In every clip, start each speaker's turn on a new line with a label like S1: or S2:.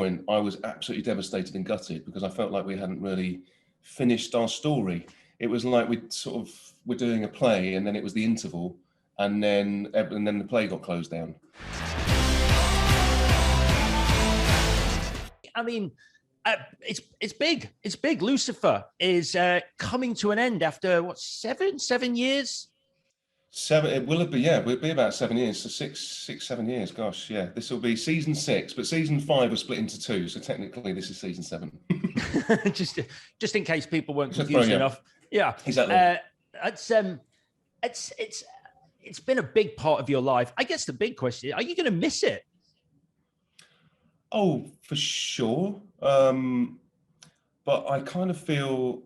S1: point, I was absolutely devastated and gutted because I felt like we hadn't really finished our story. It was like we're doing a play, and then it was the interval, and then the play got closed down.
S2: I mean, it's big. It's big. Lucifer is coming to an end after what, 7 years?
S1: 7. It will be, yeah. It'll be about 7 years. So 7 years. Gosh, yeah. This will be season 6, but season 5 was split into 2. So technically, this is season 7.
S2: just in case people weren't confused enough. Yeah,
S1: exactly.
S2: It's been a big part of your life. I guess the big question: are you going to miss it?
S1: Oh, for sure. But I kind of feel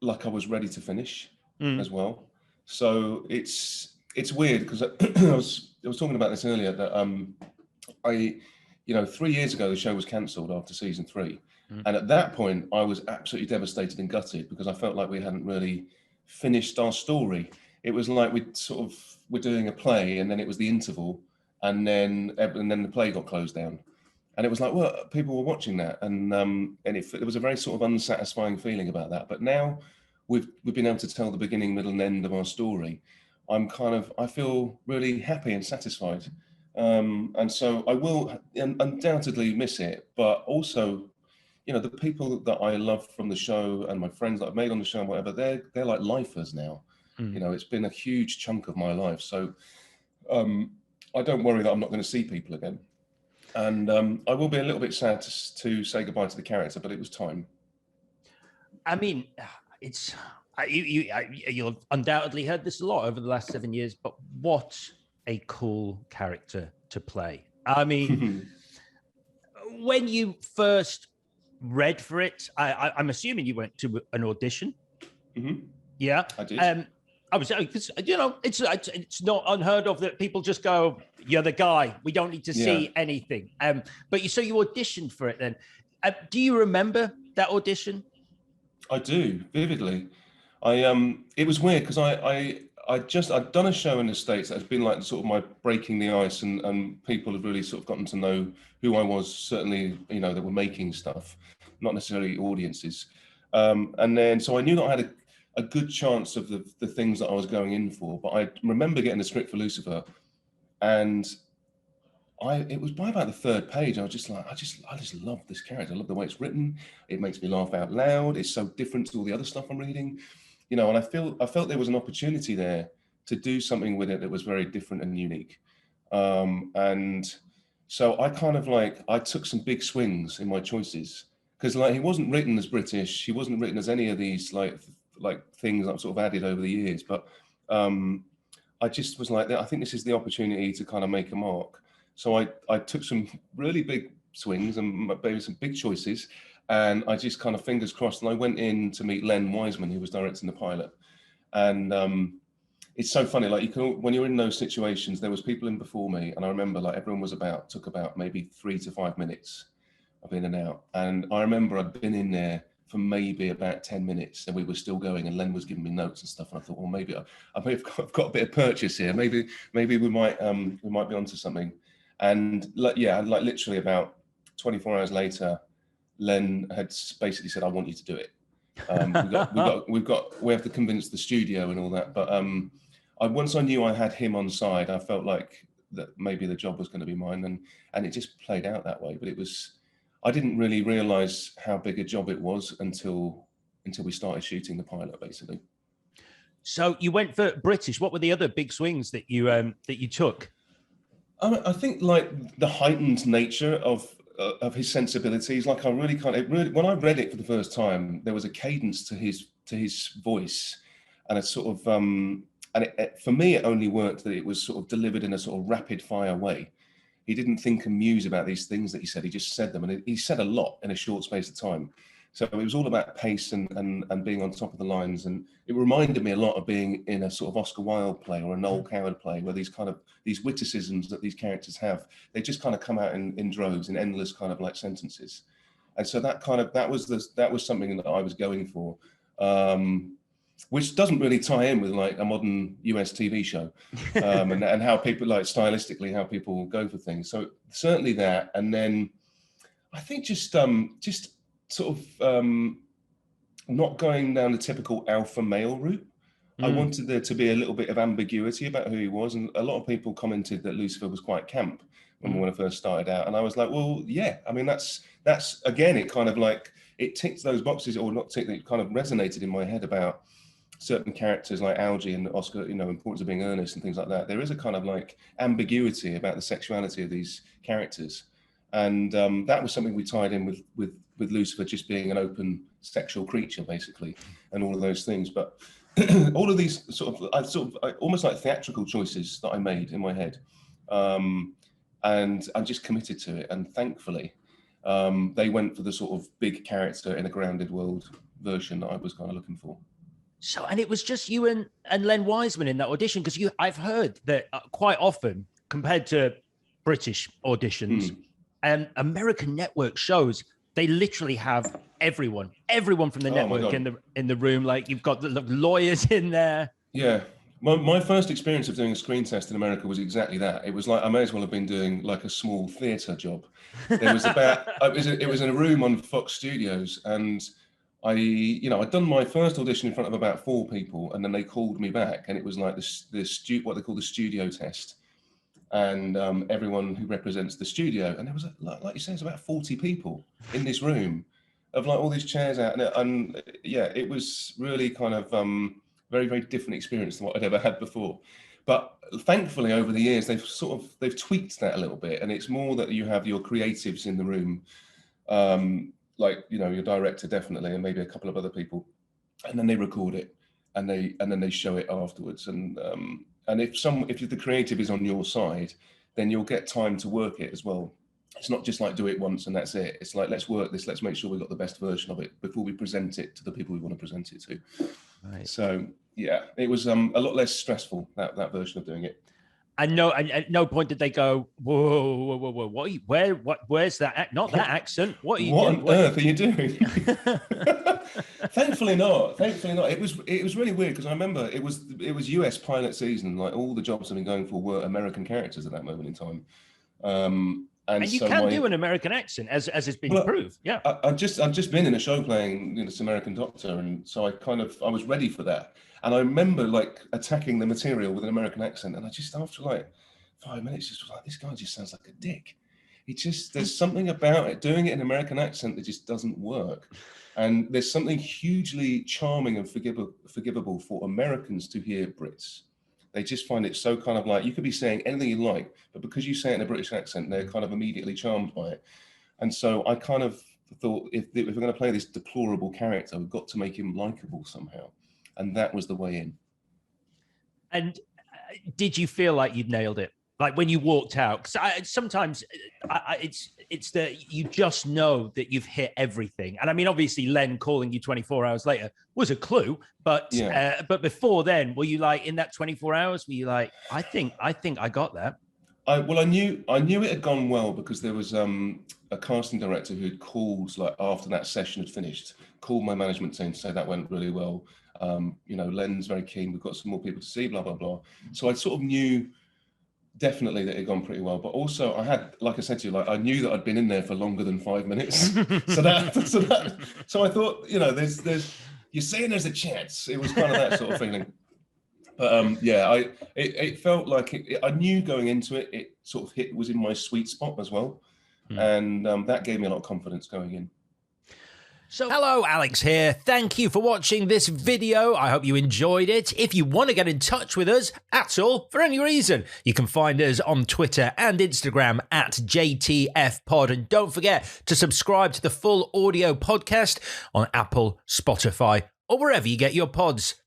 S1: like I was ready to finish as well. So it's weird because I was talking about this earlier that 3 years ago the show was cancelled after season 3, and at that point I was absolutely devastated and gutted because I felt like we hadn't really finished our story. It was like we're doing a play, and then it was the interval, and then the play got closed down. And it was like, well, people were watching that, and it was a very sort of unsatisfying feeling about that. But now we've been able to tell the beginning, middle, and end of our story. I feel really happy and satisfied, and so I will undoubtedly miss it. But also, the people that I love from the show and my friends that I've made on the show and whatever, they're like lifers now. It's been a huge chunk of my life, so I don't worry that I'm not going to see people again. And I will be a little bit sad to say goodbye to the character, but it was time.
S2: I mean, you'll undoubtedly heard this a lot over the last 7 years, but what a cool character to play. I mean, when you first read for it, I'm assuming you went to an audition. Yeah,
S1: I did.
S2: I was, because it's not unheard of that people just go, "You're the guy. We don't need to see anything." But you auditioned for it then. Do you remember that audition?
S1: I do vividly. It was weird because I'd done a show in the States that has been like sort of my breaking the ice, and people have really sort of gotten to know who I was. Certainly, that were making stuff, not necessarily audiences. And then so I knew that I had a good chance of the things that I was going in for. But I remember getting the script for Lucifer, and it was by about the 3rd page. I was just like, I just love this character. I love the way it's written. It makes me laugh out loud. It's so different to all the other stuff I'm reading, and I felt there was an opportunity there to do something with it that was very different and unique. And so I I took some big swings in my choices, because he wasn't written as British. He wasn't written as any of these like things I've sort of added over the years. But I just was like, I think this is the opportunity to kind of make a mark. So I took some really big swings and maybe some big choices, and I just kind of fingers crossed. And I went in to meet Len Wiseman, who was directing the pilot. And it's so funny, like when you're in those situations, there was people in before me, and I remember like everyone took about maybe 3 to 5 minutes of in and out. And I remember I'd been in there for maybe about 10 minutes, and we were still going, and Len was giving me notes and stuff. And I thought, well, maybe I've got a bit of purchase here. Maybe we might be onto something. And literally about 24 hours later, Len had basically said, "I want you to do it. We have to convince the studio and all that." But once I knew I had him on side, I felt like that maybe the job was going to be mine, and it just played out that way. But I didn't really realize how big a job it was until we started shooting the pilot, basically.
S2: So you went for British. What were the other big swings that you took?
S1: I think like the heightened nature of his sensibilities. Like I really when I read it for the first time, there was a cadence to his voice, and a sort of for me it only worked that it was sort of delivered in a sort of rapid fire way. He didn't think and muse about these things that he said. He just said them, and he said a lot in a short space of time. So it was all about pace and being on top of the lines. And it reminded me a lot of being in a sort of Oscar Wilde play or a Noel Coward play, where these witticisms that these characters have, they just kind of come out in droves, in endless kind of like sentences. And so that was something that I was going for, which doesn't really tie in with like a modern US TV show, and how people like stylistically how people go for things. So certainly that, and then I think just sort of not going down the typical alpha male route. I wanted there to be a little bit of ambiguity about who he was, and a lot of people commented that Lucifer was quite camp when I first started out, and I was like, well, yeah. I mean, that's again, it kind of like it ticked those boxes, or not ticked. It kind of resonated in my head about certain characters like Algie and Oscar, importance of being earnest and things like that. There is a kind of like ambiguity about the sexuality of these characters, and that was something we tied in with Lucifer just being an open sexual creature, basically, and all of those things. But all of these almost like theatrical choices that I made in my head, and I'm just committed to it. And thankfully, they went for the sort of big character in a grounded world version that I was kind of looking for.
S2: So, and it was just you and Len Wiseman in that audition, because I've heard that quite often, compared to British auditions and American network shows, they literally have everyone from the network in the room. Like, you've got the lawyers in there.
S1: Yeah. My first experience of doing a screen test in America was exactly that. It was like I may as well have been doing like a small theatre job. There was about it was in a room on Fox Studios, and I'd done my first audition in front of about 4 people, and then they called me back, and it was like what they call the studio test, and everyone who represents the studio, and there was like you say, it's about 40 people in this room, of like all these chairs out, and yeah, it was really kind of very, very different experience than what I'd ever had before. But thankfully, over the years, they've tweaked that a little bit, and it's more that you have your creatives in the room. Like, your director definitely, and maybe a couple of other people, and then they record it, and then they show it afterwards. And if the creative is on your side, then you'll get time to work it as well. It's not just like do it once and that's it. It's like, let's work this. Let's make sure we've got the best version of it before we present it to the people we want to present it to. Right. So yeah, it was a lot less stressful, that version of doing it.
S2: And at no point did they go, whoa, where's that? Not that accent. What
S1: on earth are you doing? Thankfully not. It was really weird, because I remember it was US pilot season. Like, all the jobs I've been going for were American characters at that moment in time. And
S2: you can do an American accent, as has been proved. Yeah.
S1: I've just been in a show playing this American doctor, and so I was ready for that. And I remember like attacking the material with an American accent, and I just, after like 5 minutes, just was like, this guy just sounds like a dick. There's something about it, doing it in an American accent, that just doesn't work. And there's something hugely charming and forgivable for Americans to hear Brits. They just find it so kind of like, you could be saying anything you like, but because you say it in a British accent, they're kind of immediately charmed by it. And so I kind of thought, if we're going to play this deplorable character, we've got to make him likable somehow. And that was the way in. And
S2: did you feel like you'd nailed it? Like when you walked out? Because sometimes it's that you just know that you've hit everything. And I mean, obviously, Len calling you 24 hours later was a clue. But but before then, were you like, in that 24 hours, were you like, I think I got that?
S1: I knew it had gone well, because there was a casting director who had called, like, after that session had finished, called my management team to say that went really well. Len's very keen. We've got some more people to see, blah, blah, blah. So I sort of knew definitely that it had gone pretty well. But also I had, like I said to you, like, I knew that I'd been in there for longer than 5 minutes. So I thought, you're saying there's a chance. It was kind of that sort of feeling. But it felt like I knew going into it, it sort of was in my sweet spot as well. And that gave me a lot of confidence going in.
S2: So, hello, Alex here. Thank you for watching this video. I hope you enjoyed it. If you want to get in touch with us at all, for any reason, you can find us on Twitter and Instagram at JTFpod. And don't forget to subscribe to the full audio podcast on Apple, Spotify, or wherever you get your pods.